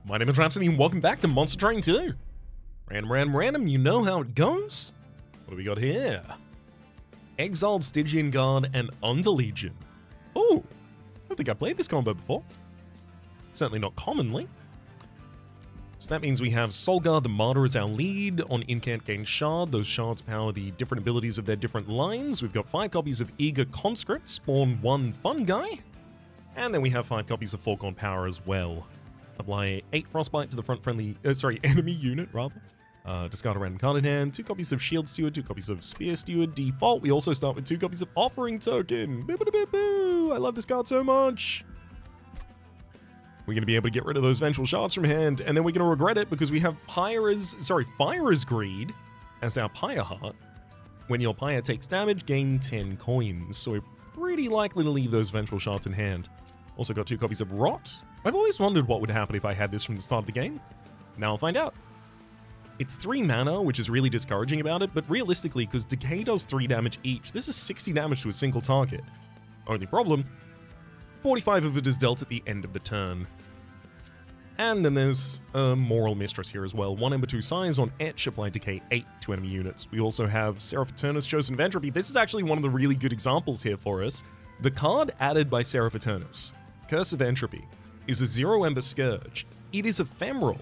My name is Rhapsody and welcome back to Monster Train 2. Random, you know how it goes. What do we got here? Exiled Stygian Guard and Underlegion. Oh, I don't think I played this combo before. Certainly not commonly. So that means we have Soulguard the Martyr as our lead. On Incant gain Shard. Those shards power the different abilities of their different lines. We've got 5 copies of Eager Conscript, spawn 1 fun guy. And then we have 5 copies of Foregone Power as well. Apply 8 Frostbite to the front enemy unit, rather. Discard a random card in hand, 2 copies of Shield Steward, 2 copies of Spear Steward. Default, we also start with 2 copies of Offering Token. Boo-boo-boo-boo! I love this card so much. We're going to be able to get rid of those Vengeful Shards from hand, and then we're going to regret it because we have Firer's Greed as our Pyre Heart. When your Pyre takes damage, gain 10 coins. So we're pretty likely to leave those Vengeful Shards in hand. Also got 2 copies of Rot. I've always wondered what would happen if I had this from the start of the game. Now I'll find out. It's 3 mana, which is really discouraging about it, but realistically, because Decay does 3 damage each, this is 60 damage to a single target. Only problem, 45 of it is dealt at the end of the turn. And then there's a Moral Mistress here as well. 1 Ember 2 Size on Etch, apply Decay 8 to enemy units. We also have Seraph Eternus, Chosen of Entropy. This is actually one of the really good examples here for us. The card added by Seraph Eternus, Curse of Entropy, is a 0 Ember Scourge. It is ephemeral,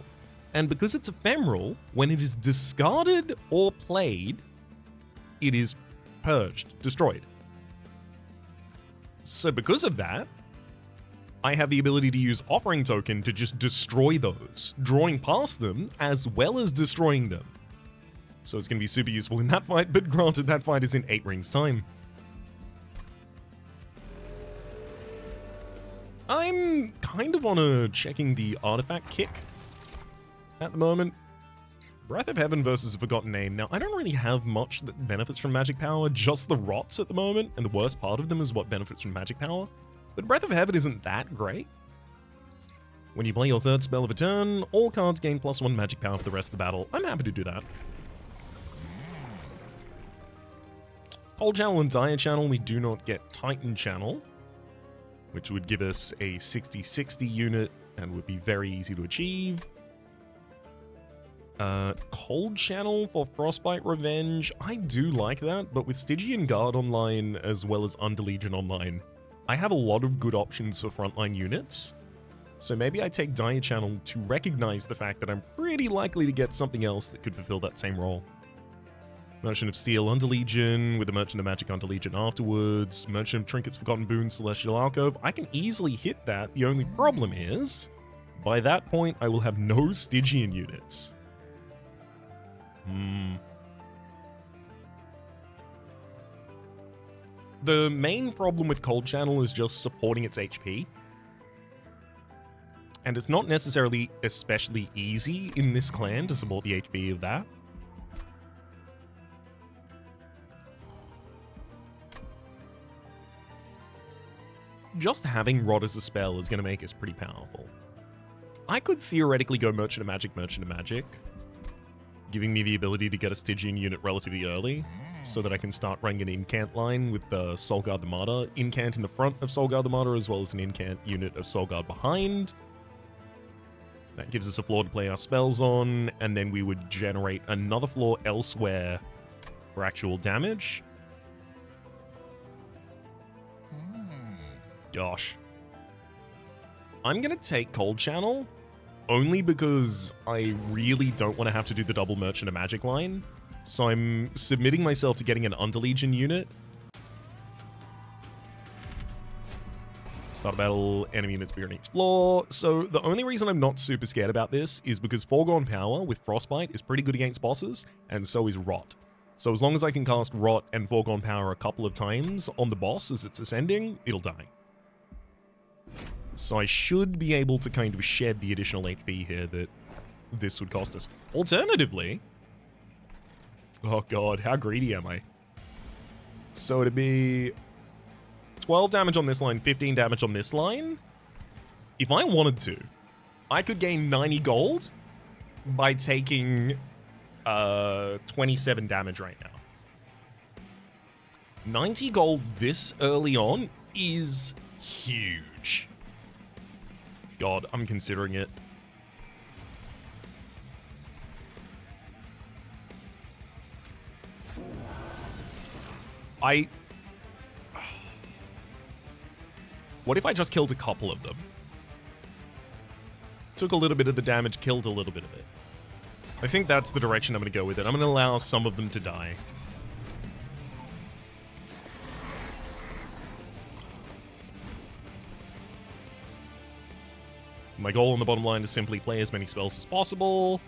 and because it's ephemeral, when it is discarded or played, it is purged, destroyed. So because of that, I have the ability to use Offering Token to just destroy those, drawing past them as well as destroying them. So it's going to be super useful in that fight, but granted, that fight is in 8 rings time. I'm kind of on a checking the artifact kick at the moment. Breath of Heaven versus a Forgotten Name. Now, I don't really have much that benefits from magic power, just the rots at the moment, and the worst part of them is what benefits from magic power. But Breath of Heaven isn't that great. When you play your 3rd spell of a turn, all cards gain +1 magic power for the rest of the battle. I'm happy to do that. Cold Channel and Dire Channel, we do not get Titan Channel, which would give us a 60-60 unit and would be very easy to achieve. Cold Channel for Frostbite Revenge, I do like that, but with Stygian Guard online as well as Underlegion online, I have a lot of good options for frontline units. So maybe I take Dire Channel to recognize the fact that I'm pretty likely to get something else that could fulfill that same role. Merchant of Steel Underlegion, with the Merchant of Magic Underlegion afterwards, Merchant of Trinkets Forgotten Boon Celestial Alcove. I can easily hit that. The only problem is, by that point, I will have no Stygian units. The main problem with Cold Channel is just supporting its HP. And it's not necessarily especially easy in this clan to support the HP of that. Just having Rod as a spell is going to make us pretty powerful. I could theoretically go Merchant of Magic, giving me the ability to get a Stygian unit relatively early, so that I can start running an Incant line with the Soulguard the Martyr. Incant in the front of Soulguard the Martyr, as well as an Incant unit of Soulguard behind. That gives us a floor to play our spells on, and then we would generate another floor elsewhere for actual damage. Gosh. I'm gonna take Cold Channel, only because I really don't want to have to do the double Merchant of Magic line. So I'm submitting myself to getting an Underlegion unit. Start a battle, enemy units appear on each floor. So the only reason I'm not super scared about this is because Foregone Power with Frostbite is pretty good against bosses, and so is Rot. So as long as I can cast Rot and Foregone Power a couple of times on the boss as it's ascending, it'll die. So I should be able to kind of shed the additional HP here that this would cost us. Alternatively, oh god, how greedy am I? So it'd be 12 damage on this line, 15 damage on this line. If I wanted to, I could gain 90 gold by taking 27 damage right now. 90 gold this early on is huge. God, I'm considering it. What if I just killed a couple of them? Took a little bit of the damage, killed a little bit of it. I think that's the direction I'm going to go with it. I'm going to allow some of them to die. My goal on the bottom line is simply play as many spells as possible.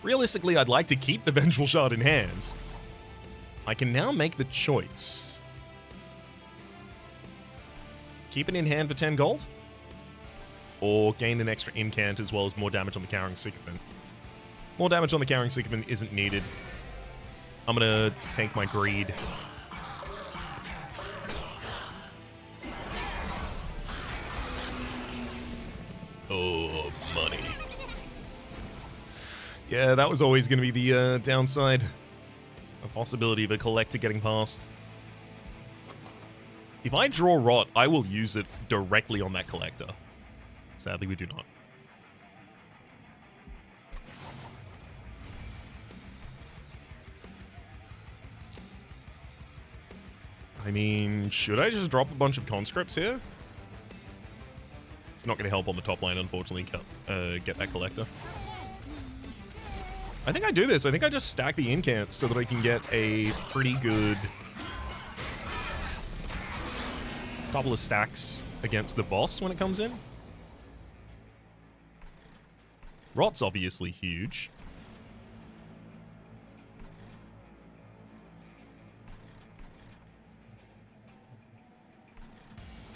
Realistically, I'd like to keep the Vengeful Shard in hand. I can now make the choice. Keep it in hand for 10 gold? Or gain an extra incant as well as more damage on the Cowering Sycophant. More damage on the Cowering Sycophant isn't needed. I'm gonna take my greed. Oh, money. Yeah, that was always gonna be the downside. A possibility of a collector getting past. If I draw Rot, I will use it directly on that collector. Sadly, we do not. I mean, should I just drop a bunch of conscripts here? It's not going to help on the top line, unfortunately, get that collector. I think I do this. I think I just stack the incants so that I can get a pretty good couple of stacks against the boss when it comes in. Rot's obviously huge.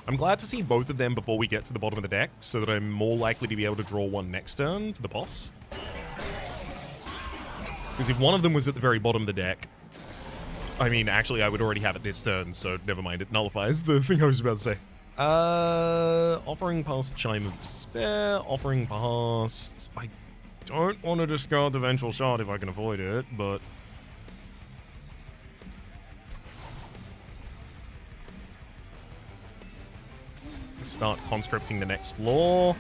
I'm glad to see both of them before we get to the bottom of the deck, so that I'm more likely to be able to draw one next turn for the boss. Because if one of them was at the very bottom of the deck, I mean, actually, I would already have it this turn, so never mind. It nullifies the thing I was about to say. Offering past Chime of Despair, offering past... I don't want to discard the Vengeful Shard if I can avoid it, but... start conscripting the next floor.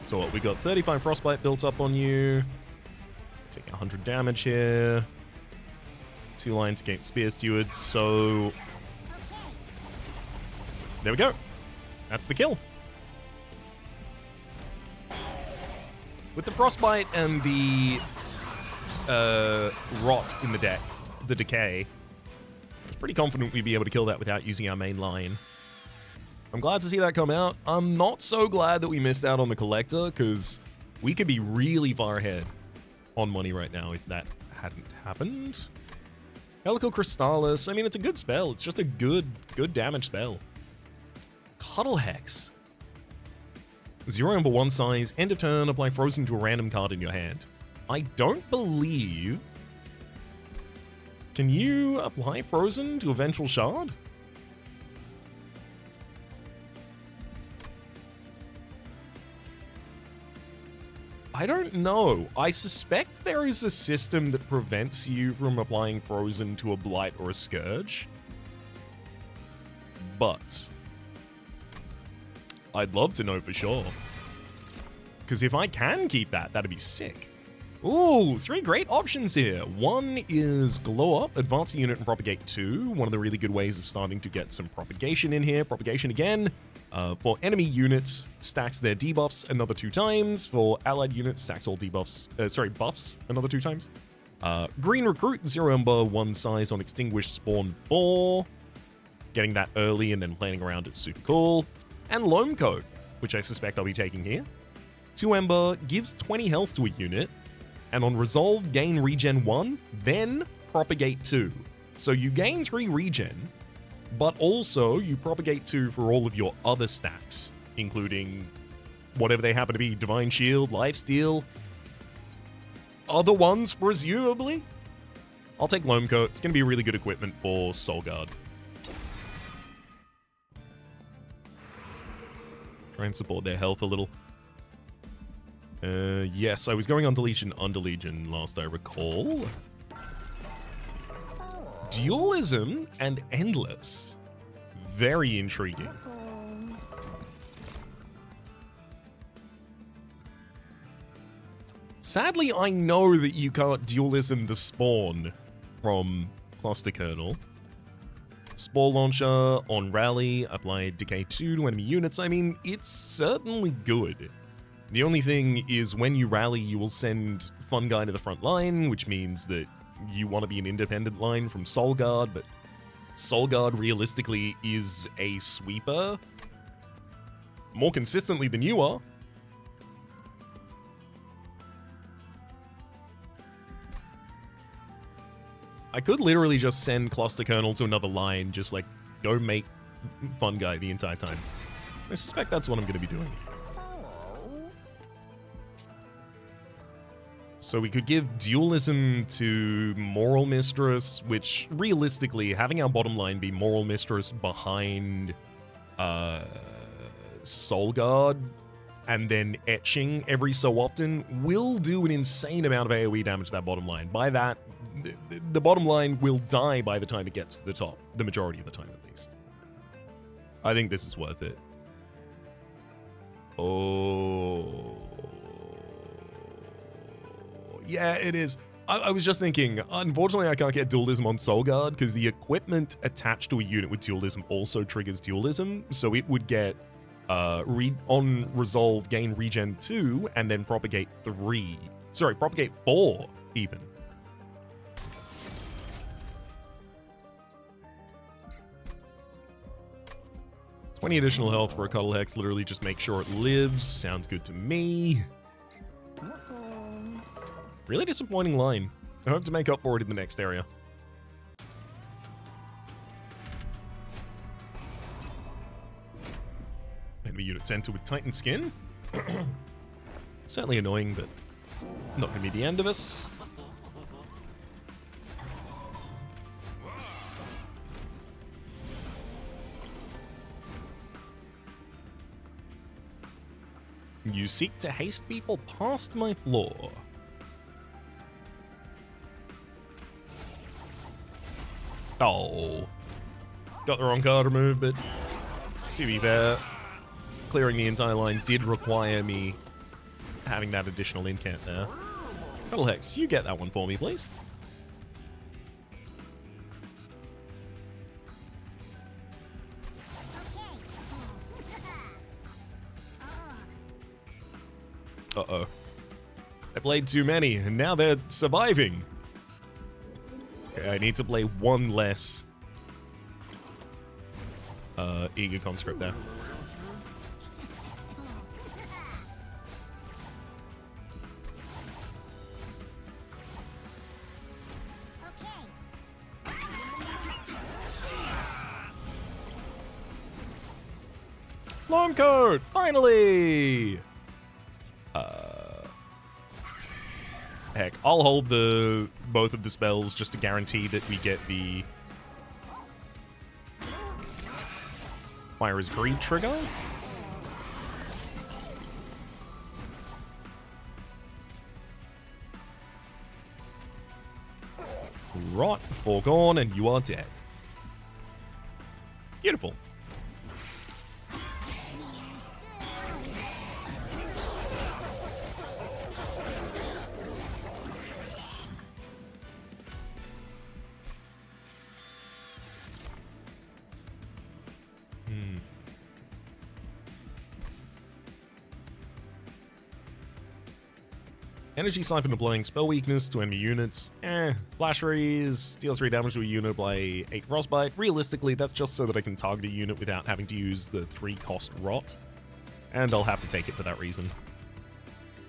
So what, we got 35 Frostbite built up on you. Taking 100 damage here. 2 lines against Spear Steward, so... there we go. That's the kill. With the Frostbite and the Rot in the deck, the Decay, I was pretty confident we'd be able to kill that without using our main line. I'm glad to see that come out. I'm not so glad that we missed out on the Collector, because we could be really far ahead on money right now if that hadn't happened. Helical Crystallis, I mean, it's a good spell. It's just a good damage spell. Cuddle Hex. 0 number 1 size, end of turn, apply Frozen to a random card in your hand. I don't believe... Can you apply Frozen to a Vengeful Shard? I don't know. I suspect there is a system that prevents you from applying Frozen to a Blight or a Scourge. But I'd love to know for sure. Because if I can keep that, that'd be sick. Ooh, 3 great options here. One is Glow Up, advance a unit and propagate 2. One of the really good ways of starting to get some propagation in here. Propagation again. For enemy units, stacks their debuffs another 2 times. For allied units, stacks all debuffs, buffs another 2 times. Green Recruit, 0 number 1 size on Extinguished Spawn 4. Getting that early and then playing around it's super cool. And Loam Coat, which I suspect I'll be taking here. 2 Ember, gives 20 health to a unit. And on Resolve, gain regen 1, then propagate 2. So you gain 3 regen, but also you propagate 2 for all of your other stacks, including whatever they happen to be, Divine Shield, Lifesteal, other ones, presumably. I'll take Loam Coat. It's going to be really good equipment for Soul Guard. Try and support their health a little. Yes, I was going under Legion last I recall. Dualism and Endless. Very intriguing. Sadly, I know that you can't dualism the spawn from Cluster Kernel. Spore Launcher on Rally, apply Decay 2 to enemy units. I mean, it's certainly good. The only thing is when you rally, you will send Fun Guy to the front line, which means that you want to be an independent line from Soul Guard, but Soul Guard realistically is a sweeper more consistently than you are. I could literally just send Cluster Kernel to another line, just like go make Fun Guy the entire time. I suspect that's what I'm going to be doing. So we could give dualism to Moral Mistress, which realistically, having our bottom line be Moral Mistress behind Soul Guard and then etching every so often will do an insane amount of AoE damage to that bottom line. By that, the bottom line will die by the time it gets to the top, the majority of the time at least. I think this is worth it. Oh... yeah, it is. I was just thinking, unfortunately I can't get dualism on Soul Guard because the equipment attached to a unit with dualism also triggers dualism, so it would get on resolve gain regen 2 and then propagate 3. Sorry, propagate 4 even. $20 additional health for a Cuddle Hex, literally just make sure it lives. Sounds good to me. Really disappointing line. I hope to make up for it in the next area. Enemy unit center with Titan skin. Certainly annoying, but not going to be the end of us. You seek to haste people past my floor. Oh. Got the wrong card removed, but to be fair, clearing the entire line did require me having that additional incant there. Cuddle Hex, you get that one for me, please. Uh-oh. I played too many, and now they're surviving. Okay, I need to play one less Eager Conscript there. Long code! Finally! Heck, I'll hold both of the spells just to guarantee that we get the Fire is Greed trigger. Rot, foregone, and you are dead. Beautiful. Energy Siphon applying spell weakness to enemy units. Flash Freeze deals 3 damage to a unit by 8 Frostbite. Realistically, that's just so that I can target a unit without having to use the 3 cost Rot. And I'll have to take it for that reason.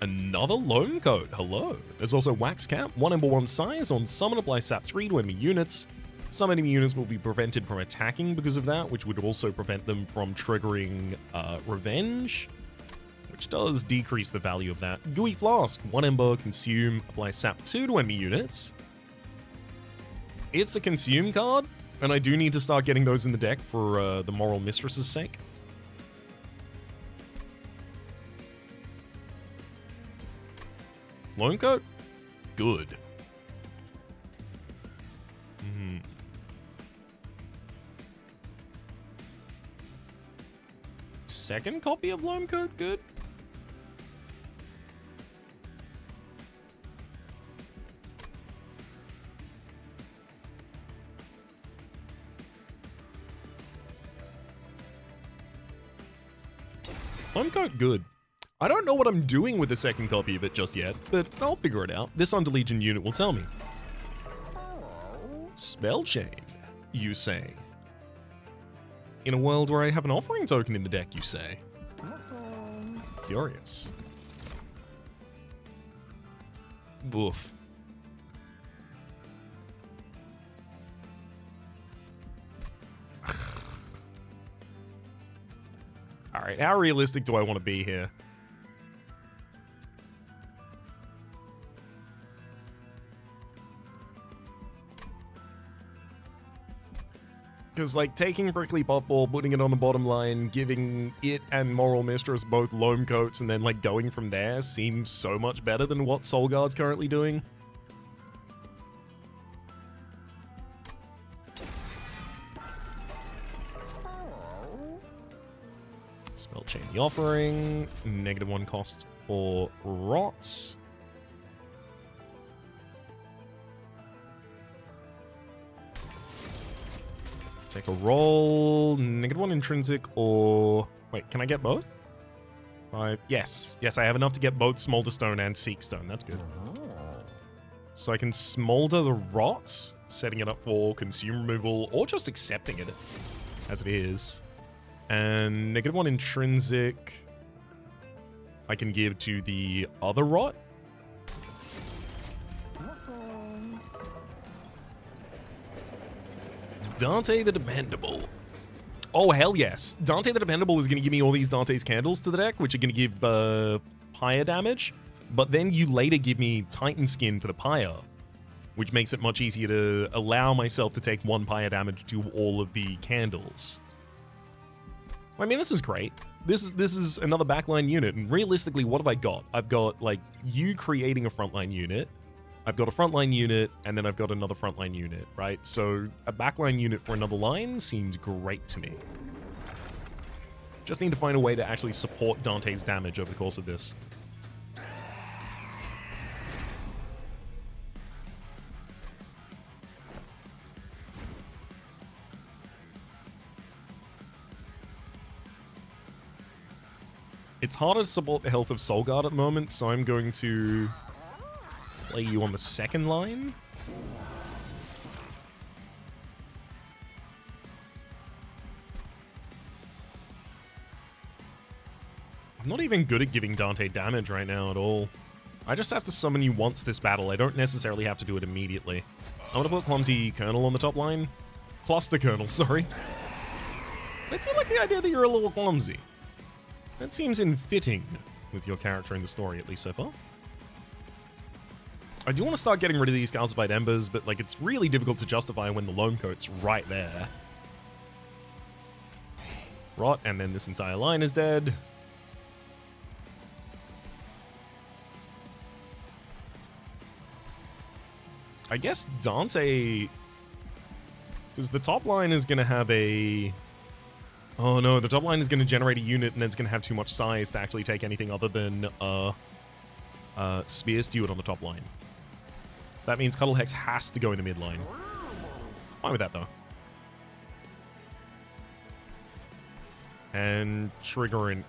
Another Loam Coat. Hello. There's also Wax Cap. 1 Ember 1 size on summon, apply Sap 3 to enemy units. Some enemy units will be prevented from attacking because of that, which would also prevent them from triggering Revenge, which does decrease the value of that. Gooey Flask, 1 Ember, consume, apply Sap 2 to enemy units. It's a consume card, and I do need to start getting those in the deck for the Moral Mistress's sake. Loam Coat? Good. Second copy of Loam Coat? Good. Homecoat, good. I don't know what I'm doing with the second copy of it just yet, but I'll figure it out. This Under Legion unit will tell me. Spell chain, you say? In a world where I have an offering token in the deck, you say? Curious. Woof. Alright, how realistic do I want to be here? Because, like, taking Prickly Puffball, putting it on the bottom line, giving it and Moral Mistress both loam coats, and then, like, going from there seems so much better than what Soul Guard's currently doing. Spell Chain the Offering. -1 cost for Rots. Take a roll. -1 intrinsic or... Wait, can I get both? Yes. Yes, I have enough to get both Smolder Stone and Seek Stone. That's good. So I can Smolder the Rots, setting it up for consume removal, or just accepting it as it is. And -1 intrinsic I can give to the other Rot. Dante the Dependable. Oh, hell yes. Dante the Dependable is going to give me all these Dante's Candles to the deck, which are going to give Pyre damage. But then you later give me Titan Skin for the Pyre, which makes it much easier to allow myself to take 1 Pyre damage to all of the candles. I mean, this is great. This is another backline unit, and realistically, what have I got? I've got, like, you creating a frontline unit. I've got a frontline unit, and then I've got another frontline unit, right? So a backline unit for another line seems great to me. Just need to find a way to actually support Dante's damage over the course of this. It's harder to support the health of Soul Guard at the moment, so I'm going to play you on the second line. I'm not even good at giving Dante damage right now at all. I just have to summon you once this battle. I don't necessarily have to do it immediately. I'm going to put Clumsy Colonel on the top line. Cluster Colonel, sorry. I do like the idea that you're a little clumsy. That seems in fitting with your character in the story, at least so far. I do want to start getting rid of these Calcified Embers, but like it's really difficult to justify when the Loam Coat's right there. Rot, and then this entire line is dead. I guess Dante... Because the top line is going to have a... Oh no, the top line is going to generate a unit and then it's going to have too much size to actually take anything other than Spear Steward on the top line. So that means Cuddle Hex has to go in the mid line. Fine with that though. And trigger an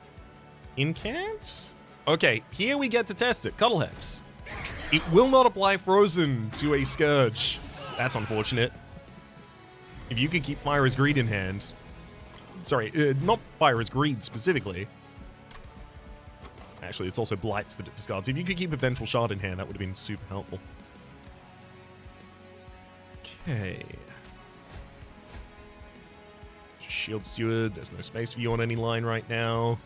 incant? Okay, here we get to test it. Cuddle Hex. It will not apply Frozen to a Scourge. That's unfortunate. If you could keep Fire Greed in hand... Sorry, not Fire Greed specifically. Actually, it's also Blights that it discards. If you could keep a Vengeful Shard in hand, that would have been super helpful. Okay. Shield Steward. There's no space for you on any line right now.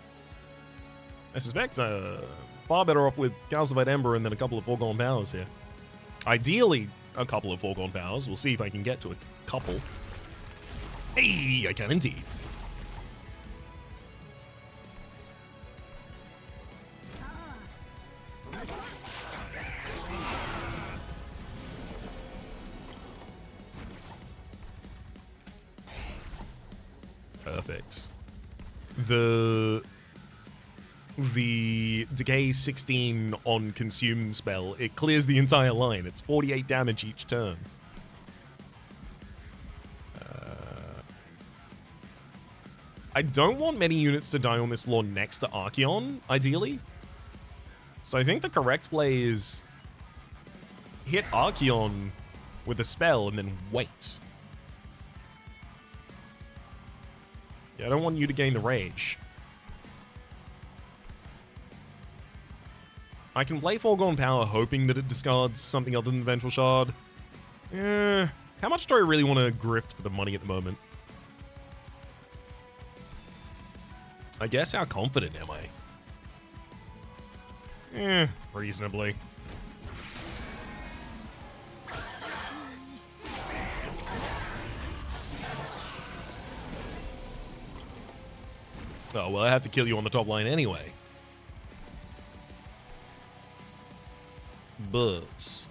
I suspect far better off with Calcified Ember and then a couple of Foregone Powers here. Ideally, a couple of Foregone Powers. We'll see if I can get to a couple. Hey, I can indeed. Perfect. The Decay 16 on Consume spell, it clears the entire line. It's 48 damage each turn. I don't want many units to die on this floor next to Archeon, ideally. So I think the correct play is hit Archeon with a spell and then wait. Yeah, I don't want you to gain the rage. I can play Foregone Power hoping that it discards something other than the Vengeful Shard. How much do I really want to grift for the money at the moment? I guess how confident am I? Reasonably. Oh, well, I have to kill you on the top line anyway. But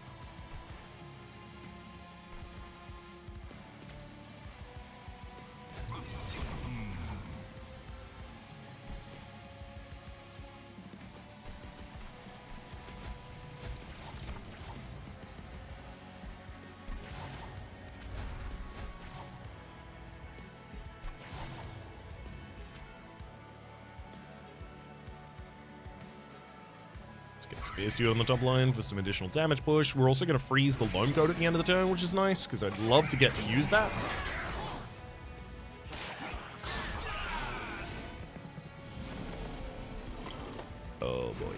Spear Steward on the top line for some additional damage push. We're also going to freeze the Loam Coat at the end of the turn, which is nice, because I'd love to get to use that. Oh, boy.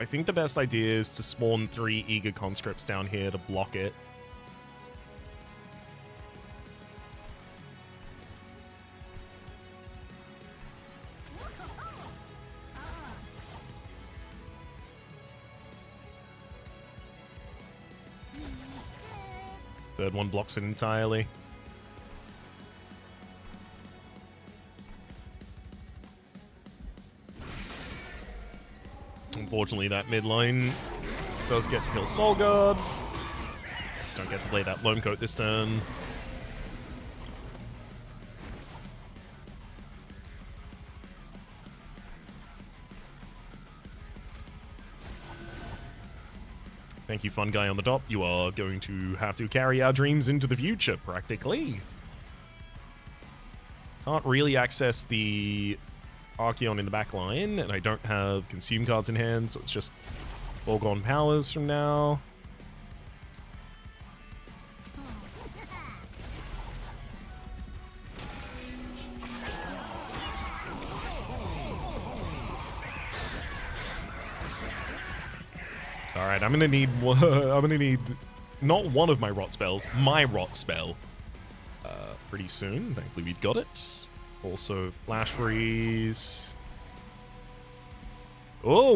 I think the best idea is to spawn 3 Eager Conscripts down here to block it. Third one blocks it entirely. Unfortunately, that mid line does get to kill Soul Guard. Don't get to play that Loam Coat this turn. Thank you, fun guy on the top. You are going to have to carry our dreams into the future, practically. Can't really access the Archeon in the back line, and I don't have consume cards in hand, so it's just Foregone Powers from now. All right, I'm gonna need not one of my rot spells, my rot spell, pretty soon. Thankfully, we got it. Also, Flash Freeze. Oh,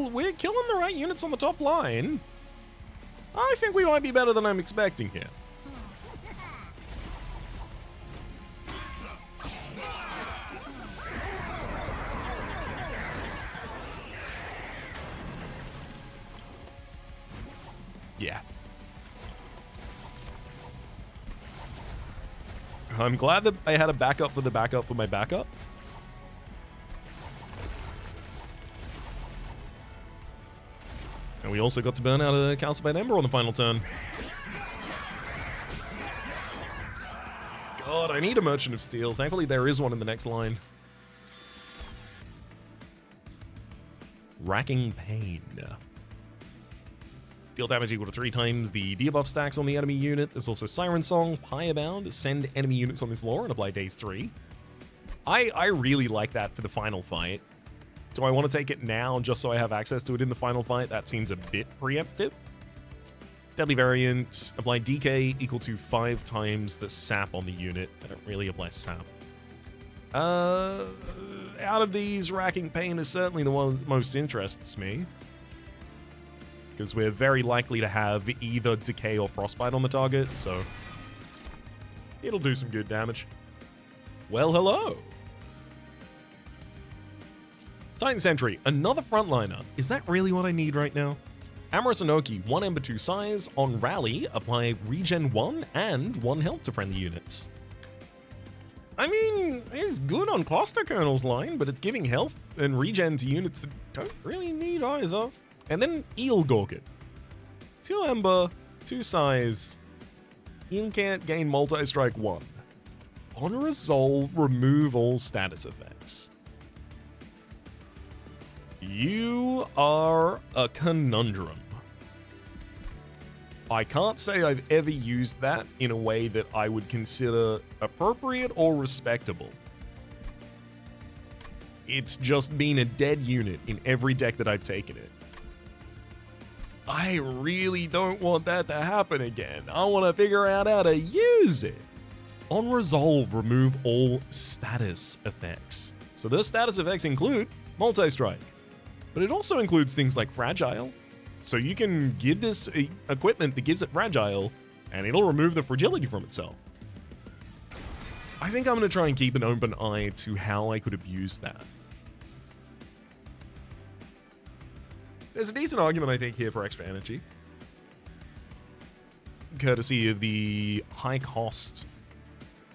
we're killing the right units on the top line. I think we might be better than I'm expecting here. Yeah. I'm glad that I had a backup for the backup for my backup. And we also got to burn out a Calcified Ember on the final turn. God, I need a Merchant of Steel. Thankfully, there is one in the next line. Racking Pain. Deal damage equal to 3 times the debuff stacks on the enemy unit. There's also Siren Song, Pyre Bound, send enemy units on this lore and apply daze 3. I really like that for the final fight. Do I want to take it now just so I have access to it in the final fight? That seems a bit preemptive. Deadly Variant, apply DK equal to 5 times the sap on the unit. I don't really apply sap. Out of these, Racking Pain is certainly the one that most interests me, because we're very likely to have either Decay or Frostbite on the target, so it'll do some good damage. Well, hello. Titan Sentry, another frontliner. Is that really what I need right now? Amorous Inoki, 1 Ember 2 size. On Rally, apply Regen 1 and 1 health to friendly units. I mean, it's good on cluster kernel's line, but it's giving health and regen to units that don't really need either. And then Eel Gorgon. 2 Ember, 2 Size. You can't gain multi-strike 1. On resolve, remove all status effects. You are a conundrum. I can't say I've ever used that in a way that I would consider appropriate or respectable. It's just been a dead unit in every deck that I've taken it. I really don't want that to happen again. I want to figure out how to use it. On resolve, remove all status effects. So those status effects include multi-strike, but it also includes things like fragile. So you can give this equipment that gives it fragile, and it'll remove the fragility from itself. I think I'm going to try and keep an open eye to how I could abuse that. There's a decent argument, I think, here for extra energy. Courtesy of the high cost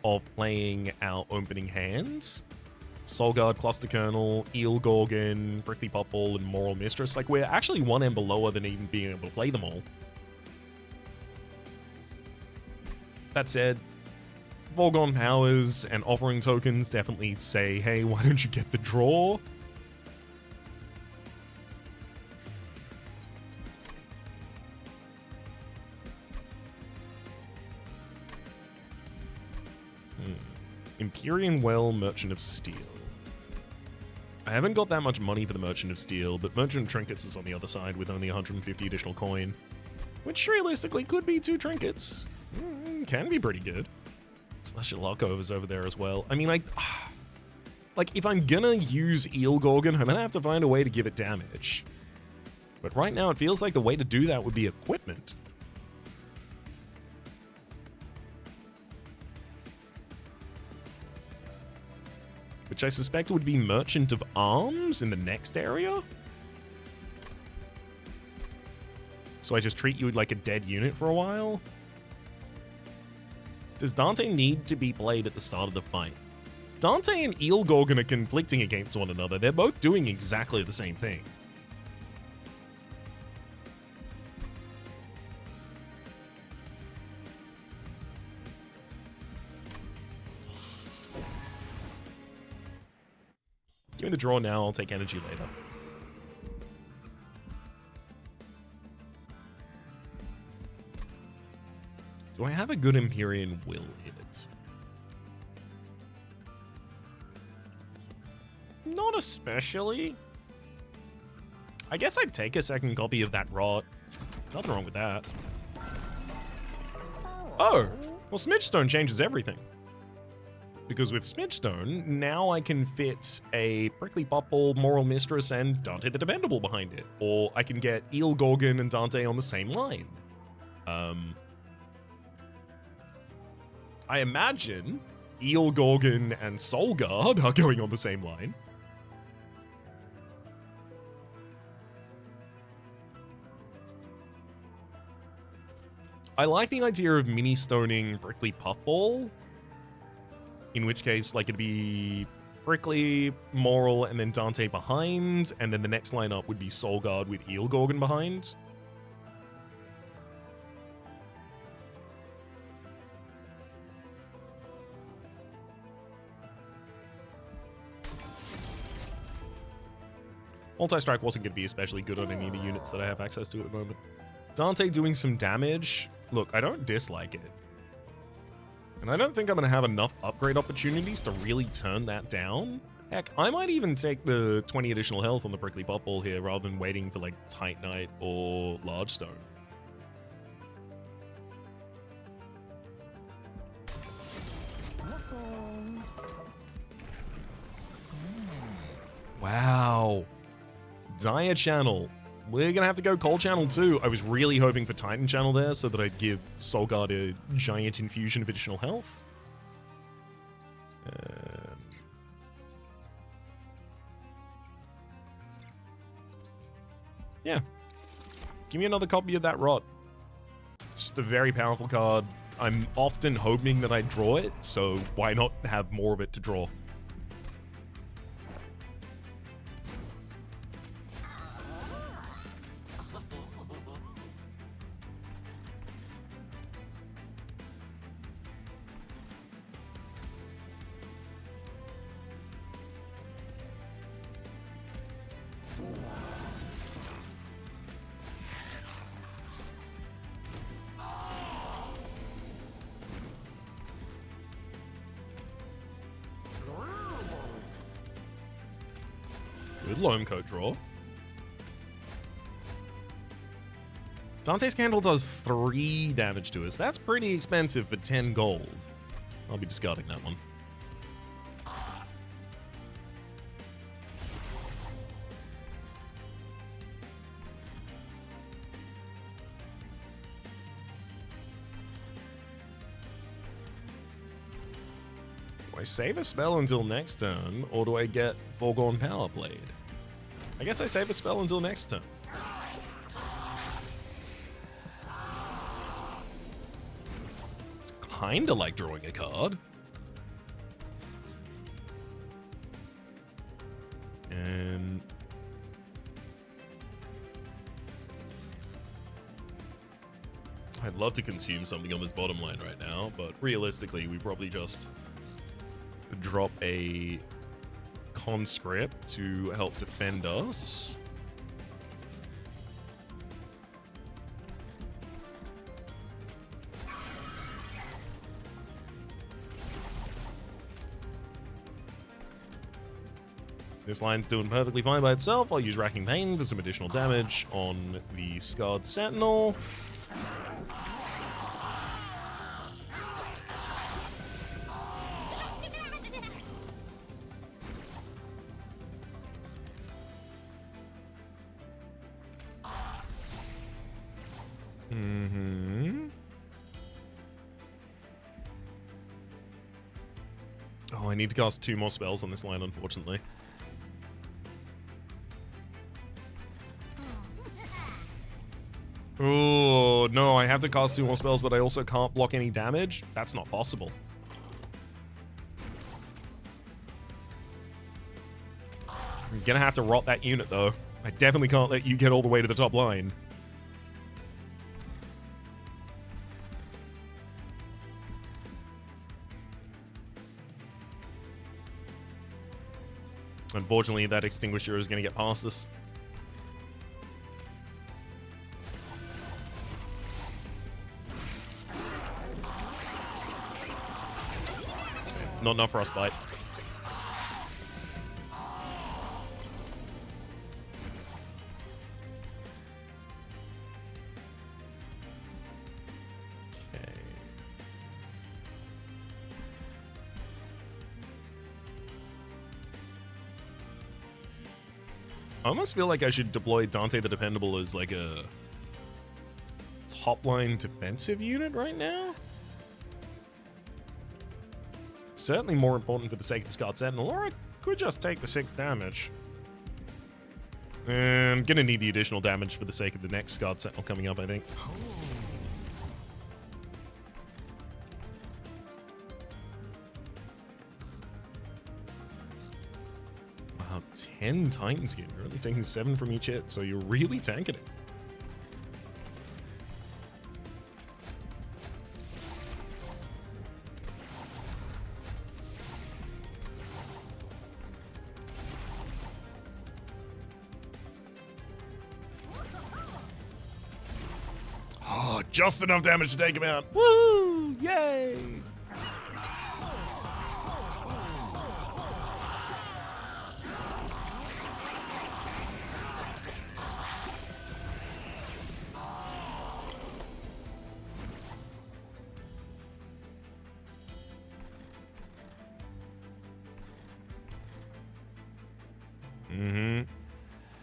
of playing our opening hands. Soulguard, Cluster Kernel, Eel Gorgon, Prickly Popple, and Moral Mistress. Like, we're actually 1 ember lower than even being able to play them all. That said, Foregone Powers and offering tokens definitely say, hey, why don't you get the draw? Empyrean Well, Merchant of Steel. I haven't got that much money for the Merchant of Steel, but Merchant of Trinkets is on the other side with only 150 additional coin, which realistically could be 2 trinkets. Can be pretty good. Celestial Lockovers over there as well. I mean, like, if I'm gonna use Eel Gorgon, I'm gonna have to find a way to give it damage. But right now, it feels like the way to do that would be equipment. Which I suspect would be Merchant of Arms in the next area. So I just treat you like a dead unit for a while? Does Dante need to be played at the start of the fight? Dante and Eel Gorgon are conflicting against one another. They're both doing exactly the same thing. Give me the draw now, I'll take energy later. Do I have a good Empyrean Will hit? Not especially. I guess I'd take a second copy of that rot. Nothing wrong with that. Oh, well, Smidgestone changes everything. Because with Smidgestone, now I can fit a Prickly Popple, Moral Mistress, and Dante the Dependable behind it. Or I can get Eel Gorgon and Dante on the same line. I imagine Eel Gorgon and Soulguard are going on the same line. I like the idea of mini-stoning Prickly Puffball. In which case, like, it'd be Prickly, Moral, and then Dante behind, and then the next lineup would be Soulguard with Eel Gorgon behind. Multi-Strike wasn't going to be especially good on any of the units that I have access to at the moment. Dante doing some damage. Look, I don't dislike it. And I don't think I'm going to have enough upgrade opportunities to really turn that down. Heck, I might even take the 20 additional health on the Prickly Popple here rather than waiting for, like, Tight Knight or Large Stone. Wow. Dire Channel. We're going to have to go Cold Channel too. I was really hoping for Titan Channel there so that I'd give Soulguard a giant infusion of additional health. Yeah. Give me another copy of that Rot. It's just a very powerful card. I'm often hoping that I draw it, so why not have more of it to draw? Good loam coat draw. Dante's Candle does 3 damage to us. That's pretty expensive for 10 gold. I'll be discarding that one. Do I save a spell until next turn, or do I get Foregone Power played? I guess I save a spell until next turn. It's kinda like drawing a card. And I'd love to consume something on this bottom line right now, but realistically, we probably just drop a conscript to help defend us. This line's doing perfectly fine by itself. I'll use Racking Pain for some additional damage on the Scarred Sentinel. Oh, I need to cast 2 more spells on this line, unfortunately. Oh, no, I have to cast 2 more spells, but I also can't block any damage? That's not possible. I'm gonna have to rot that unit, though. I definitely can't let you get all the way to the top line. Unfortunately, that Extinguisher is going to get past us. Not enough Frostbite. I almost feel like I should deploy Dante the Dependable as like a top-line defensive unit right now. Certainly more important for the sake of the Scarred Sentinel, or I could just take the 6 damage. I'm gonna need the additional damage for the sake of the next Scarred Sentinel coming up, I think. Wow, 10 Titan Skin. You're only taking 7 from each hit, so you're really tanking it. Oh, just enough damage to take him out. Woo! Yay!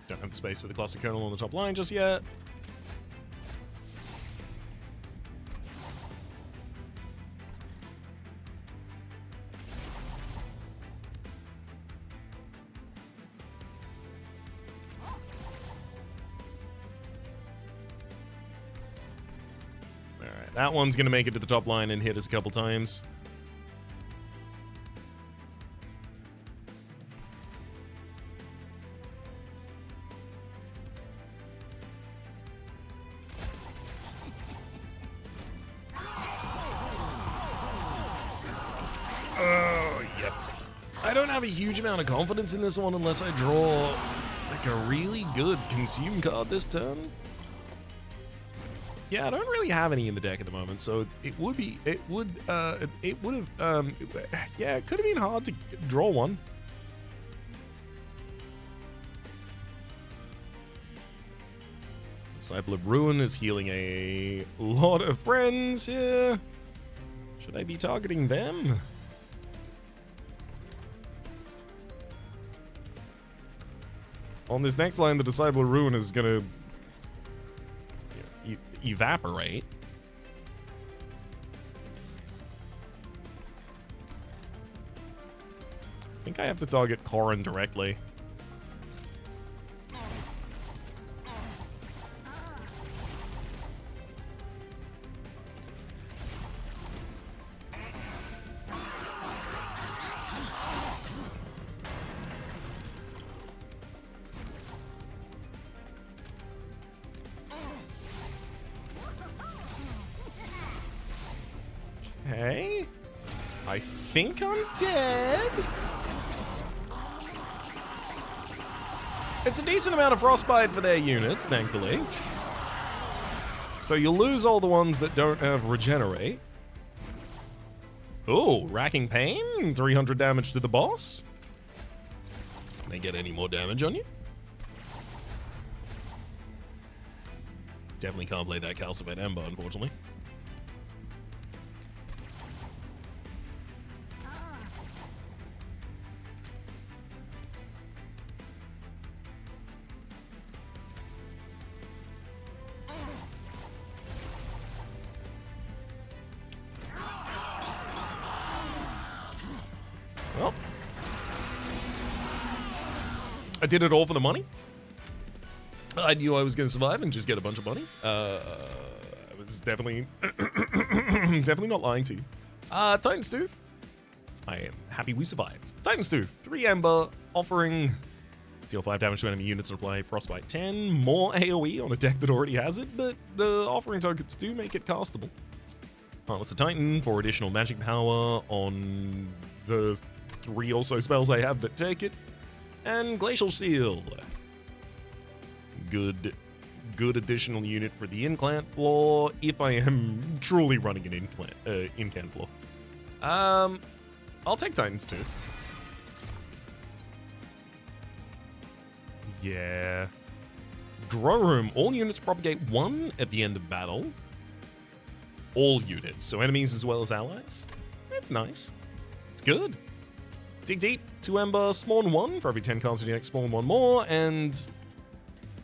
Don't have the space for the Cluster Kernel on the top line just yet. Alright. that one's going to make it to the top line and hit us a couple times. Oh, yep. I don't have a huge amount of confidence in this one unless I draw like a really good consume card this turn. Yeah, I don't really have any in the deck at the moment, so it would have, yeah, it could have been hard to draw one. Disciple of Ruin is healing a lot of friends here. Should I be targeting them? On this next line, the Disciple of Ruin is gonna evaporate. I think I have to target Corrin directly. Okay. I think I'm dead. It's a decent amount of frostbite for their units, thankfully. So you'll lose all the ones that don't have regenerate. Oh, racking pain, 300 damage to the boss. Can they get any more damage on you? Definitely can't play that Calcibate Ember, unfortunately. Well, I did it all for the money. I knew I was going to survive and just get a bunch of money. I was definitely, definitely not lying to you. Titan's Tooth. I am happy we survived. Titan's Tooth, 3 Ember, offering deal 5 damage to enemy units and apply Frostbite 10. More AoE on a deck that already has it, but the offering tokens do make it castable. Heartless the Titan for additional magic power on the 3 or so spells I have that take it. And Glacial Seal. Good additional unit for the incant floor if I am truly running an incant floor. I'll take Titan's Tooth. Yeah. Grow Room. All units propagate 1 at the end of battle. All units, so enemies as well as allies. That's nice. It's good. Dig Deep, 2 Ember, spawn 1 for every 10 cards in your deck, spawn 1 more, and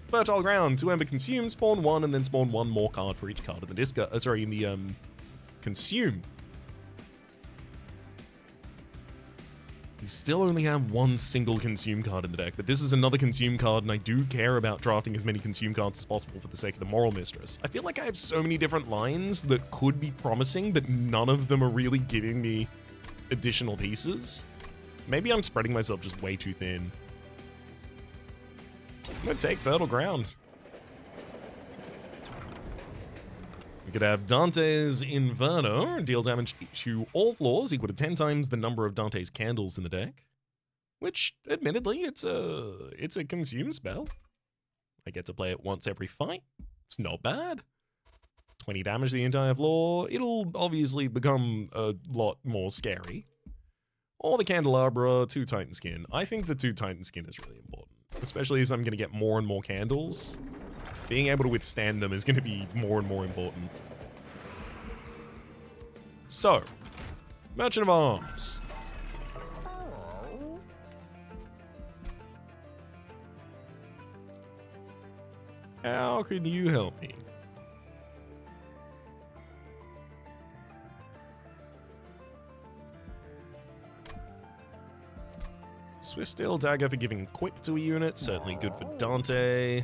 Fertile Ground, 2 Ember consume, spawn 1, and then spawn 1 more card for each card in the discard. In the consume. You still only have 1 single consume card in the deck, but this is another consume card, and I do care about drafting as many consume cards as possible for the sake of the Moral Mistress. I feel like I have so many different lines that could be promising, but none of them are really giving me additional pieces. Maybe I'm spreading myself just way too thin. I'm gonna take Fertile Ground. We could have Dante's Inferno, deal damage to all floors equal to 10 times the number of Dante's candles in the deck. Which, admittedly, it's a consume spell. I get to play it once every fight. It's not bad. 20 damage to the entire floor. It'll obviously become a lot more scary. Or the Candelabra, 2 Titan Skin. I think the 2 Titan Skin is really important. Especially as I'm going to get more and more candles. Being able to withstand them is going to be more and more important. So, Merchant of Arms. How can you help me? Swift Steel Dagger for giving quick to a unit, certainly good for Dante.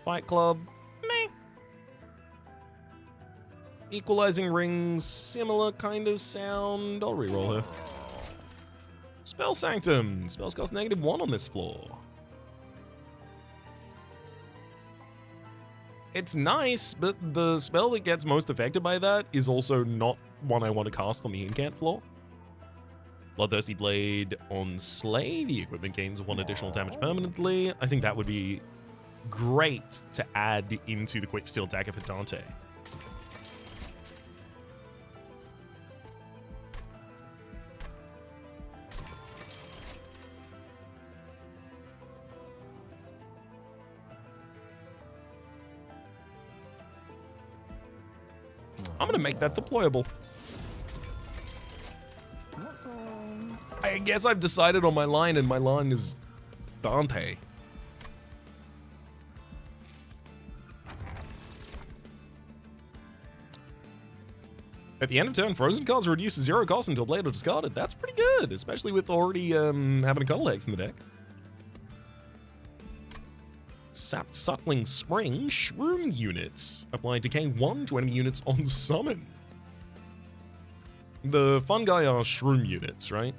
Fight Club, meh. Equalizing rings, similar kind of sound. I'll reroll her. Spell Sanctum. Spells cost -1 on this floor. It's nice, but the spell that gets most affected by that is also not one I want to cast on the incant floor. Bloodthirsty Blade on Slay. The equipment gains 1 additional damage permanently. I think that would be great to add into the Quick Steel Dagger for Dante. I'm gonna make that deployable. I guess I've decided on my line, and my line is Dante. At the end of turn, frozen cards reduce to 0 cost until played or discarded. That's pretty good, especially with already having a couple eggs in the deck. Sapped Suckling Spring, Shroom units. Apply Decay 1 to enemy units on summon. The fungi are Shroom units, right?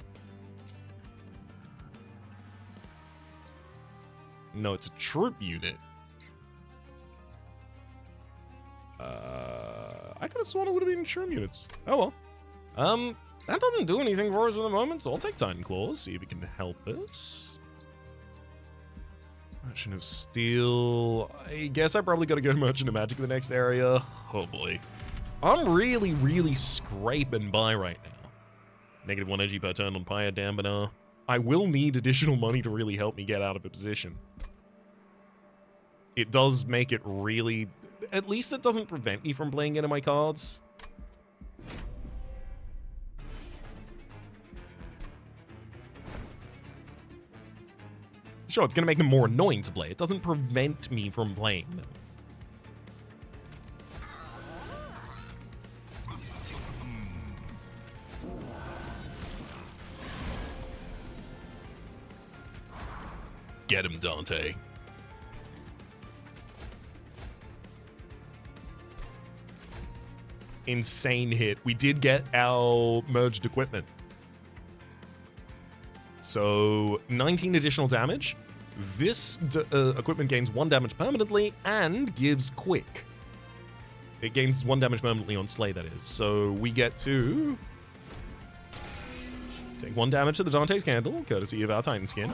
No, it's a troop unit. I could have sworn it would have been Shroom units. Oh well. That doesn't do anything for us at the moment, so I'll take Titan Claws, see if it can help us. Merchant of Steel. I guess I probably gotta go Merchant of Magic in the next area. Oh boy. I'm really, really scraping by right now. -1 energy per turn on Pyre Dampener. I will need additional money to really help me get out of a position. It does make it really... At least it doesn't prevent me from playing any of my cards. Sure, it's going to make them more annoying to play. It doesn't prevent me from playing them. Get him, Dante. Insane hit. We did get our merged equipment. So 19 additional damage. This equipment gains 1 damage permanently and gives quick. It gains 1 damage permanently on Slay, that is. So we get to take 1 damage to the Dante's Candle, courtesy of our Titan Skin.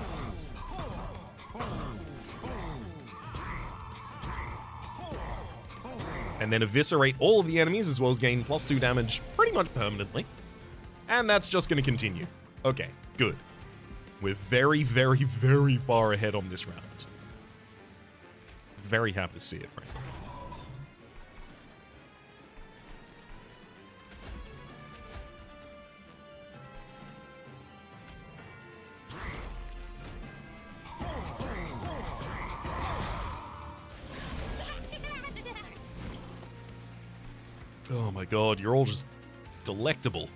And then eviscerate all of the enemies, as well as gain +2 damage pretty much permanently. And that's just going to continue. Okay, good. We're very, very, very far ahead on this round. Very happy to see it, frankly. Oh my god, you're all just delectable.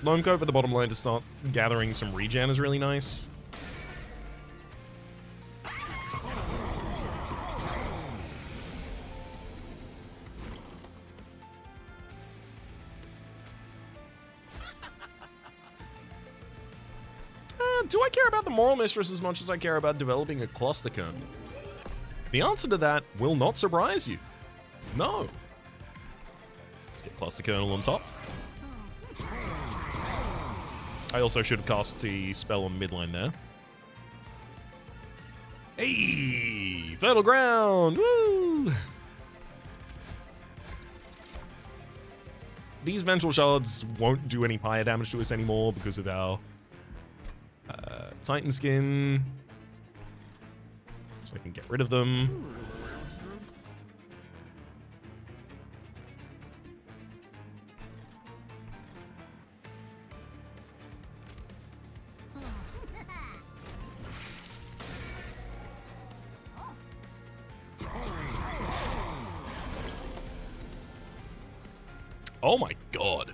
Lone Cove at the bottom line to start gathering some regen is really nice. Do I care about the Moral Mistress as much as I care about developing a cluster kernel? The answer to that will not surprise you. No. Let's get Cluster Kernel on top. I also should have cast the spell on midline there. Hey! Fertile Ground! Woo! These Vengeful Shards won't do any pyre damage to us anymore because of our Titan Skin. So I can get rid of them. Oh my god.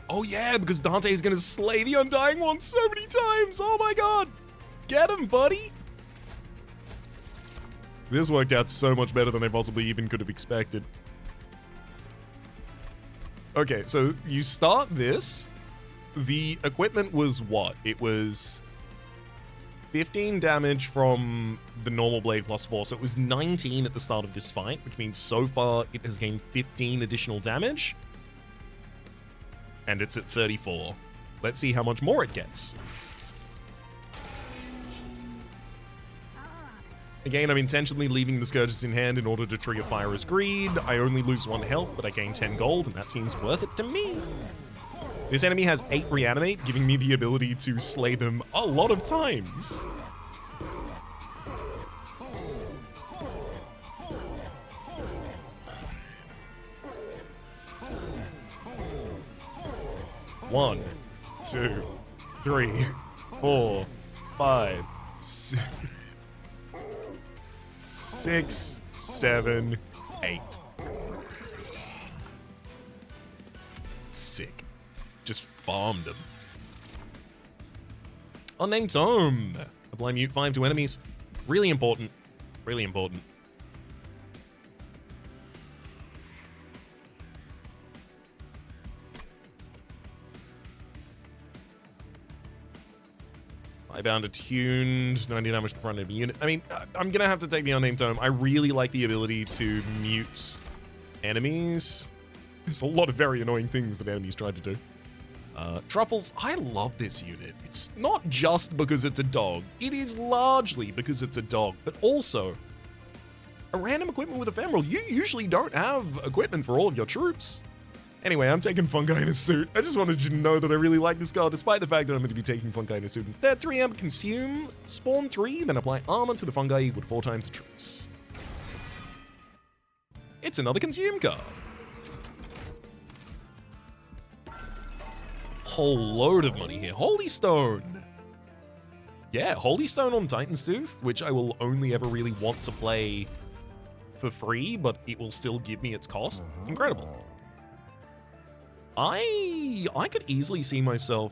Oh yeah, because Dante is going to slay the Undying One so many times. Oh my god. Get him, buddy. This worked out so much better than I possibly even could have expected. Okay, so you start this. The equipment was what? It was 15 damage from the normal blade plus 4, so it was 19 at the start of this fight, which means so far it has gained 15 additional damage. And it's at 34. Let's see how much more it gets. Again, I'm intentionally leaving the Scourges in hand in order to trigger Fire's Greed. I only lose 1 health, but I gain 10 gold, and that seems worth it to me. This enemy has 8 reanimate, giving me the ability to slay them a lot of times. One, 2, 3, 4, 5, 6, 7, 8. Sick. Just farmed them. Unnamed Tome. Apply mute 5 to enemies. Really important. Really important. I bound attuned, 90 damage to the front of the unit. I mean, I'm gonna have to take the Unnamed Tome. I really like the ability to mute enemies. There's a lot of very annoying things that enemies try to do. Truffles, I love this unit. It's not just because it's a dog. It is largely because it's a dog, but also a random equipment with ephemeral. You usually don't have equipment for all of your troops. Anyway, I'm taking Fungi in a suit. I just wanted you to know that I really like this card, despite the fact that I'm going to be taking Fungi in a suit instead. 3 amp consume, spawn 3, then apply armor to the Fungi equal to 4 times the troops. It's another consume card. Whole load of money here. Holy Stone. Yeah, Holy Stone on Titan's Tooth, which I will only ever really want to play for free, but it will still give me its cost. Incredible. I could easily see myself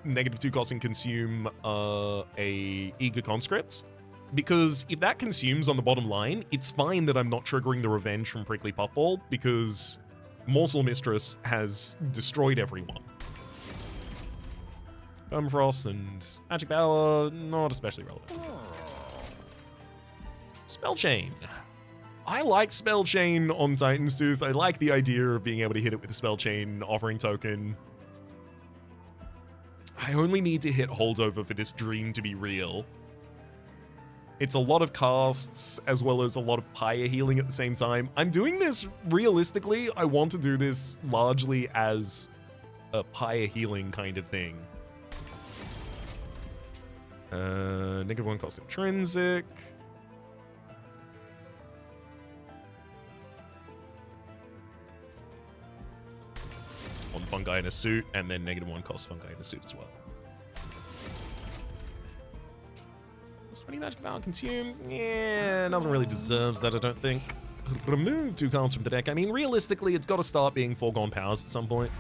-2 cost and consume a Eager Conscript, because if that consumes on the bottom line, it's fine that I'm not triggering the revenge from Prickly Puffball, because Morsel Mistress has destroyed everyone. Frost and Magic Power, not especially relevant. Spell Chain. I like Spell Chain on Titan's Tooth. I like the idea of being able to hit it with a Spell Chain offering token. I only need to hit Holdover for this dream to be real. It's a lot of casts as well as a lot of Pyre healing at the same time. I'm doing this realistically. I want to do this largely as a Pyre healing kind of thing. -1 cost intrinsic. One Fungi in a suit, and then -1 cost Fungi in a suit as well. Plus 20 magic power consumed. Yeah, nothing really deserves that, I don't think. Remove 2 cards from the deck. I mean, realistically, it's got to start being foregone powers at some point.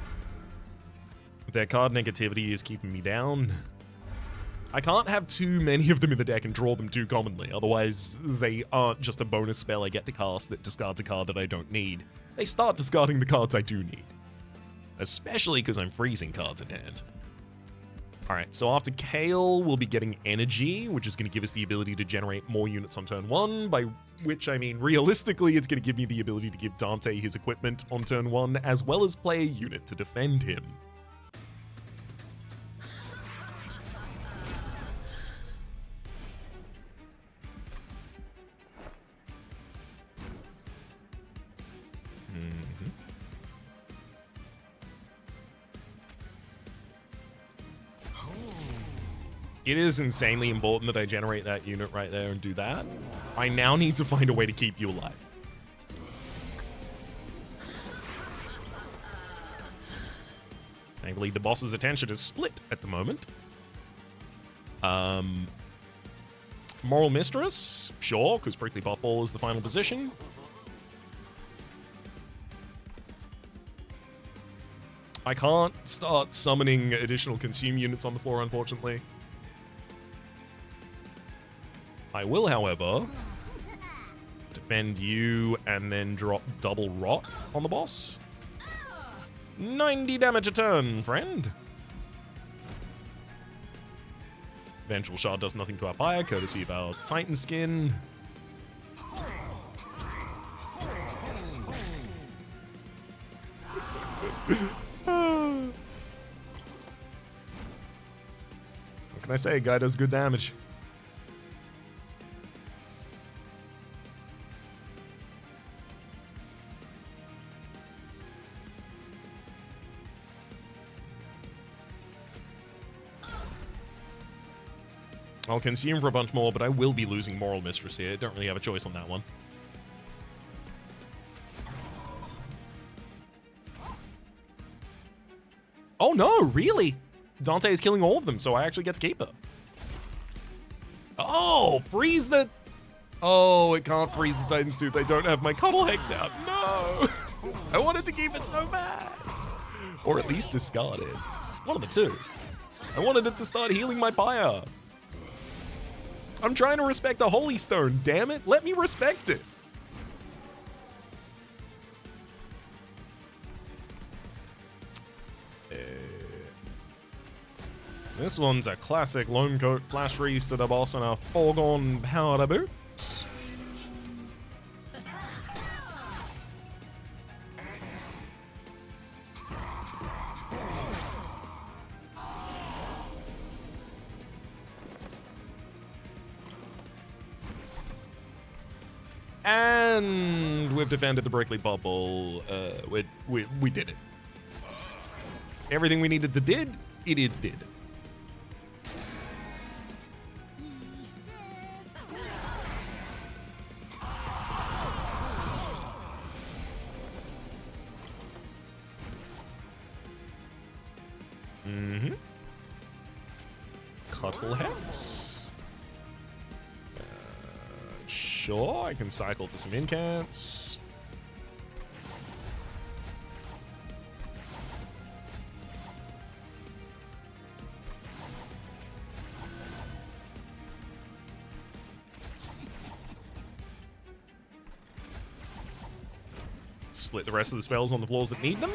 Their card negativity is keeping me down. I can't have too many of them in the deck and draw them too commonly, otherwise they aren't just a bonus spell I get to cast that discards a card that I don't need. They start discarding the cards I do need. Especially because I'm freezing cards in hand. Alright, so after Kale, we'll be getting Energy, which is going to give us the ability to generate more units on turn 1, by which I mean, realistically, it's going to give me the ability to give Dante his equipment on turn 1, as well as play a unit to defend him. It is insanely important that I generate that unit right there and do that. I now need to find a way to keep you alive. Thankfully, the boss's attention is split at the moment. Moral Mistress? Sure, because Prickly Puffball is the final position. I can't start summoning additional consume units on the floor, unfortunately. I will, however, defend you, and then drop double rot on the boss. 90 damage a turn, friend. Vengeful Shard does nothing to our pyre, courtesy of our Titan skin. What can I say? Guy does good damage. I'll consume for a bunch more, but I will be losing Moral Mistress here. Don't really have a choice on that one. Oh no, really? Dante is killing all of them, so I actually get to keep her. Oh, freeze the... Oh, it can't freeze the Titan's Tooth. They don't have my Cuddle Hex out. No! I wanted to keep it so bad. Or at least discard it. One of the two. I wanted it to start healing my pyre. I'm trying to respect a Holy Stone, damn it. Let me respect it. This one's a classic Lone Coat flash freeze to the boss and a foregone powder boot. And we've defended the Brickley Bubble. We did it. Everything we needed to did, it did. Cuddle Hex. Sure, I can cycle for some incants. Split the rest of the spells on the floors that need them.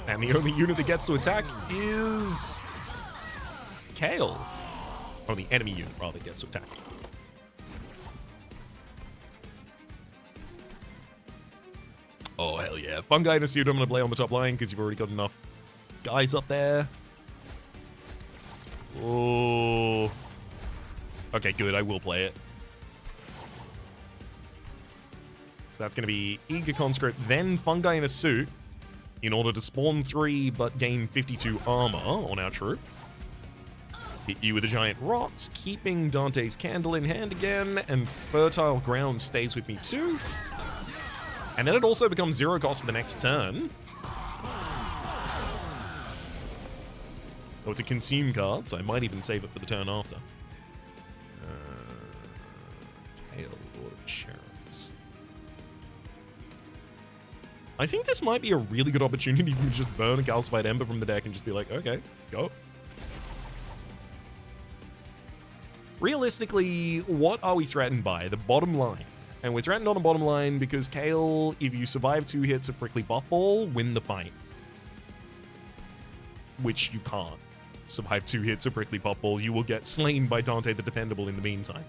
And the only unit that gets to attack is Kale. Or the enemy unit, rather, gets to attack. Oh, hell yeah. Fungi in a suit I'm going to play on the top line because you've already got enough guys up there. Oh. Okay, good. I will play it. So that's going to be Eager Conscript, then Fungi in a suit in order to spawn 3 but gain 52 armor on our troop. Hit you with a giant rot, keeping Dante's candle in hand again, and Fertile Ground stays with me too. And then it also becomes 0 cost for the next turn. Oh, it's a consume card, so I might even save it for the turn after. Kale, Lord of Cherubs. I think this might be a really good opportunity to just burn a Calcified Ember from the deck and just be like, okay, go. Realistically, what are we threatened by? The bottom line. And we're threatened on the bottom line because Kale, if you survive 2 hits of Prickly Buffball, win the fight. Which you can't. Survive 2 hits of Prickly Buffball, you will get slain by Dante the Dependable in the meantime.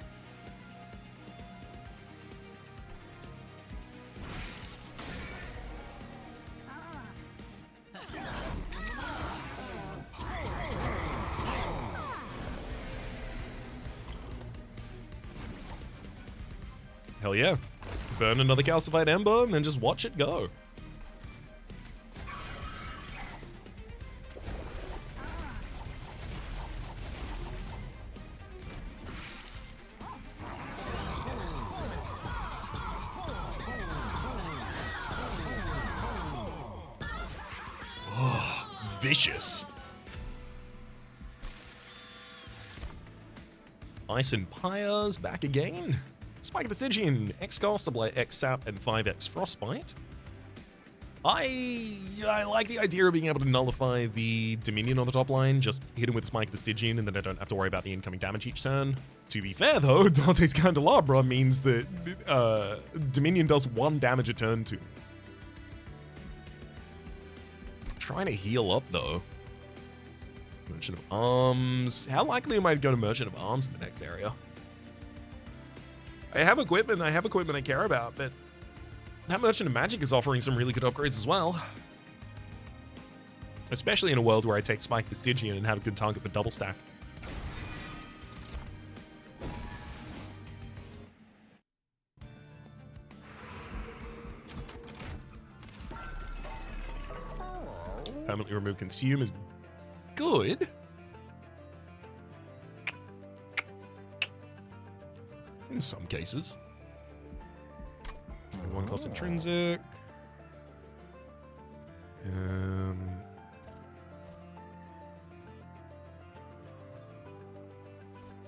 Hell yeah. Burn another Calcified Ember and then just watch it go. Oh, vicious. Ice and Pyres back again. Spike of the Stygian, X Caster Blight, X Sap, and 5X Frostbite. I like the idea of being able to nullify the Dominion on the top line, just hit him with Smite the Stygian, and then I don't have to worry about the incoming damage each turn. To be fair, though, Dante's Candelabra means that Dominion does 1 damage a turn to. Trying to heal up, though. Merchant of Arms. How likely am I to go to Merchant of Arms in the next area? I have equipment I care about, but that Merchant of Magic is offering some really good upgrades as well. Especially in a world where I take Spike the Stygian and have a good target for double stack. Permanently remove Consume is good. In some cases. 1 cost intrinsic.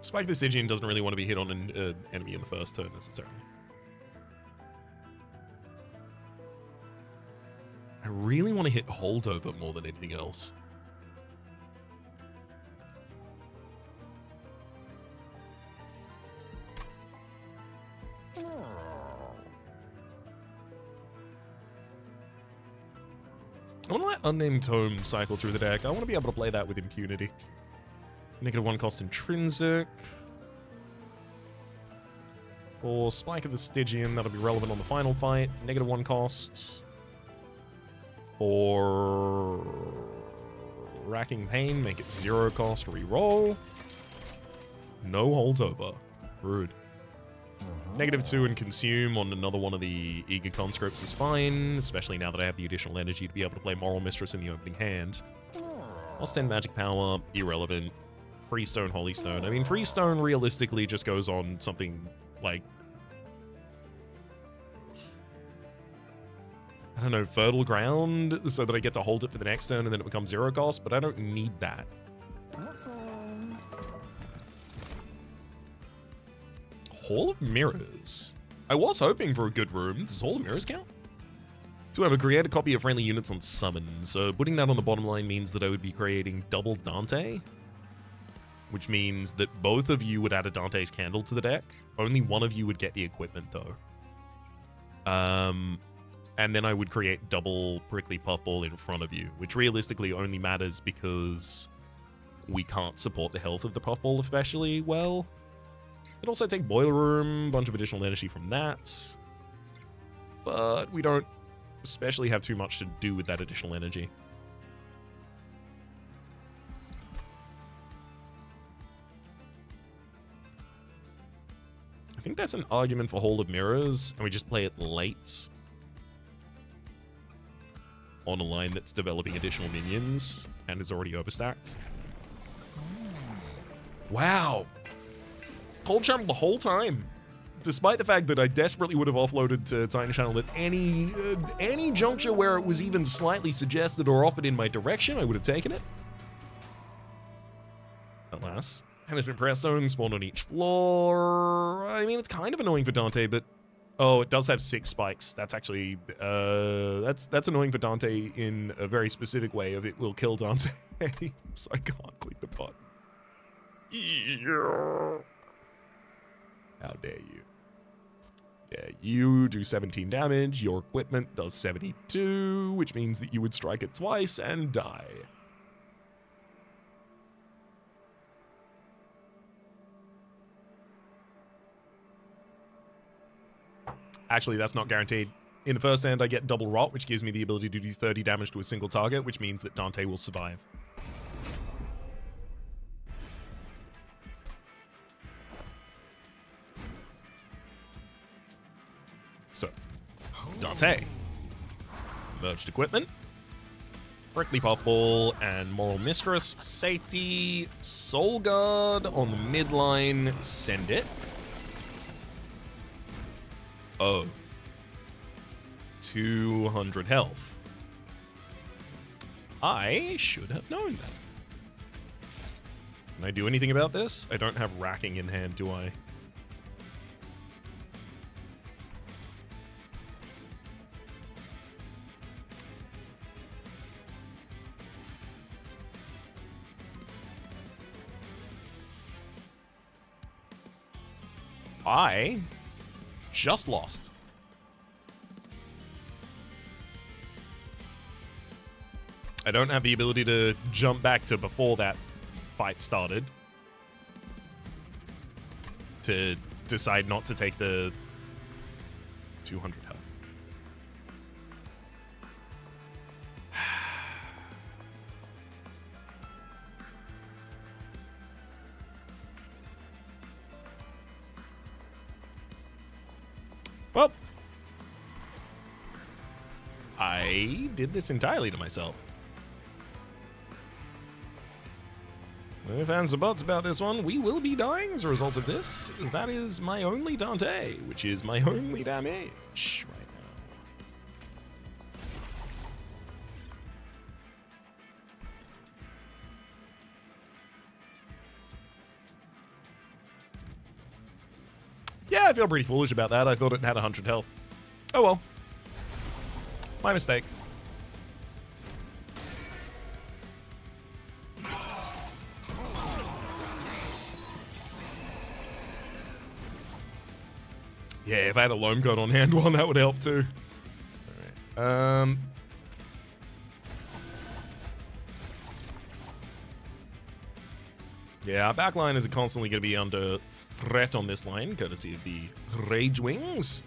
Spike the Stygian doesn't really want to be hit on an enemy in the first turn necessarily. I really want to hit Holdover more than anything else. I want to let Unnamed Tome cycle through the deck. I want to be able to play that with impunity. -1 cost intrinsic. For Spike of the Stygian, that'll be relevant on the final fight. -1 costs. For Racking Pain, make it 0 cost, reroll. No holdover. Rude. -2 and Consume on another one of the Eager Conscripts is fine, especially now that I have the additional energy to be able to play Moral Mistress in the opening hand. Lost 10 magic power, irrelevant. Freestone, Holy Stone. I mean, Freestone realistically just goes on something like, I don't know, Fertile Ground, so that I get to hold it for the next turn and then it becomes 0 cost, but I don't need that. Hall of Mirrors. I was hoping for a good room. Does Hall of Mirrors count? To have a create a copy of friendly units on summon, so putting that on the bottom line means that I would be creating double Dante, which means that both of you would add a Dante's Candle to the deck. Only one of you would get the equipment, though. And then I would create double Prickly Puffball in front of you, which realistically only matters because we can't support the health of the Puffball especially well. Could also take Boiler Room, a bunch of additional energy from that. But we don't especially have too much to do with that additional energy. I think that's an argument for Hall of Mirrors, and we just play it late on a line that's developing additional minions and is already overstacked. Wow. Cold Channel the whole time. Despite the fact that I desperately would have offloaded to Titan Channel at any juncture where it was even slightly suggested or offered in my direction, I would have taken it. Alas. Management Pressstone spawned on each floor. I mean, it's kind of annoying for Dante, but oh, it does have 6 spikes. That's actually that's annoying for Dante in a very specific way of it will kill Dante. So I can't click the button. How dare you? Yeah, you do 17 damage. Your equipment does 72, which means that you would strike it twice and die. Actually, that's not guaranteed. In the first hand, I get double rot, which gives me the ability to do 30 damage to a single target, which means that Dante will survive. So, Dante. Merged equipment. Prickly Puffball and Moral Mistress. Safety. Soul Guard on the midline. Send it. Oh. 200 health. I should have known that. Can I do anything about this? I don't have racking in hand, do I? I just lost. I don't have the ability to jump back to before that fight started to decide not to take the 200 health. Well, I did this entirely to myself. No ifs, ands, or buts about this one. We will be dying as a result of this. That is my only Dante, which is my only damage right now. Yeah, I feel pretty foolish about that. I thought it had 100 health. Oh well. My mistake. Yeah, if I had a loam coat on hand one, that would help too. All right. Yeah, our backline is constantly going to be under threat on this line, courtesy of the Rage Wings.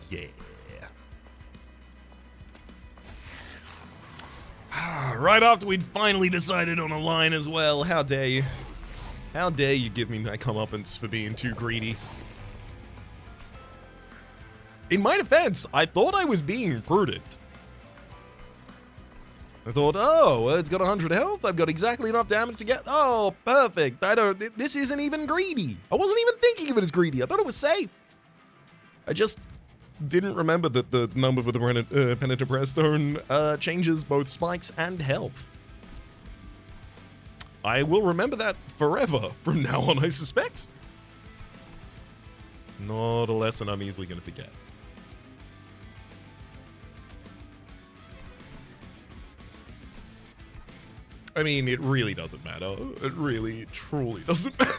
Yeah. Right after we'd finally decided on a line as well. How dare you? How dare you give me my comeuppance for being too greedy? In my defense, I thought I was being prudent. I thought, oh, well, it's got 100 health. I've got exactly enough damage to get. Oh, perfect. This isn't even greedy. I wasn't even thinking of it as greedy. I thought it was safe. I just didn't remember that the number for the Penitent Pressstone changes both spikes and health. I will remember that forever from now on, I suspect. Not a lesson I'm easily going to forget. I mean, it really doesn't matter. It really, truly doesn't matter.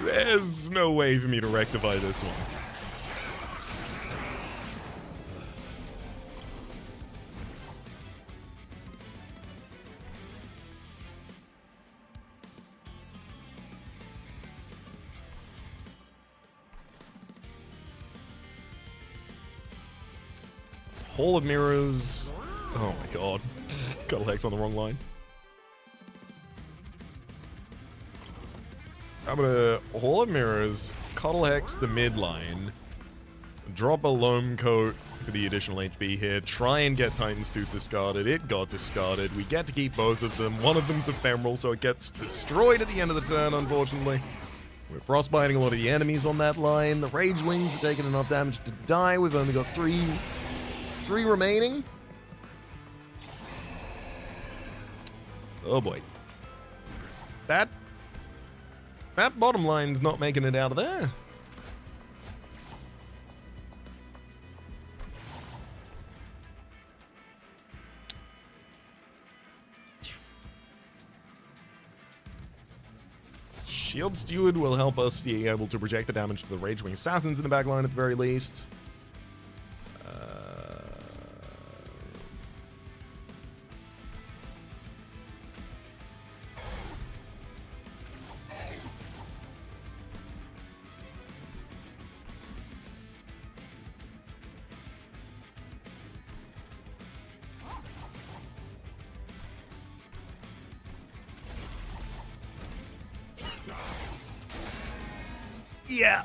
There's no way for me to rectify this one. Hall of Mirrors. Oh my god. Got Hex on the wrong line. I'm gonna Hall of Mirrors, Cuddle Hex the mid line, drop a Loam Coat for the additional HP here, try and get Titan's Tooth discarded. It got discarded. We get to keep both of them. One of them's ephemeral, so it gets destroyed at the end of the turn, unfortunately. We're frostbiting a lot of the enemies on that line. The Rage Wings are taking enough damage to die. We've only got three remaining. Oh boy. That bottom line's not making it out of there. Shield Steward will help us be able to project the damage to the Ragewing Assassins in the back line at the very least. Yeah.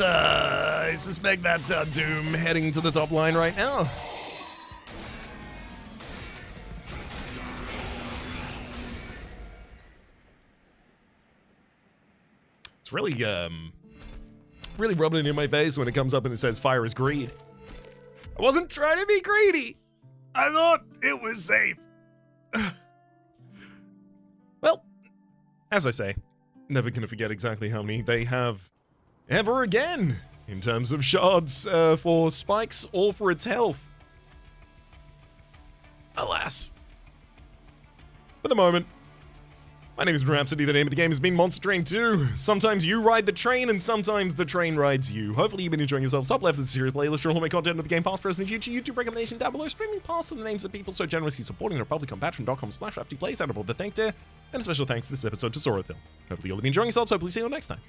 I suspect that's our doom heading to the top line right now. It's really, really rubbing it in my face when it comes up and it says fire is greed. I wasn't trying to be greedy. I thought it was safe. Well, as I say, never gonna forget exactly how many they have ever again in terms of shards for spikes or for its health. Alas. For the moment, my name is Rhapsody, the name of the game has been Monster Train 2. Sometimes you ride the train, and sometimes the train rides you. Hopefully you've been enjoying yourselves. Top left of the series playlist, your homemade content of the game past, present, and future. YouTube recommendation down below. Streaming past and the names of people so generously supporting the Republic on patreon.com/RaptiPlays. Out of all the thank there. And a special thanks this episode to Sorathil. Hopefully you'll be enjoying yourselves. Hopefully see you all next time.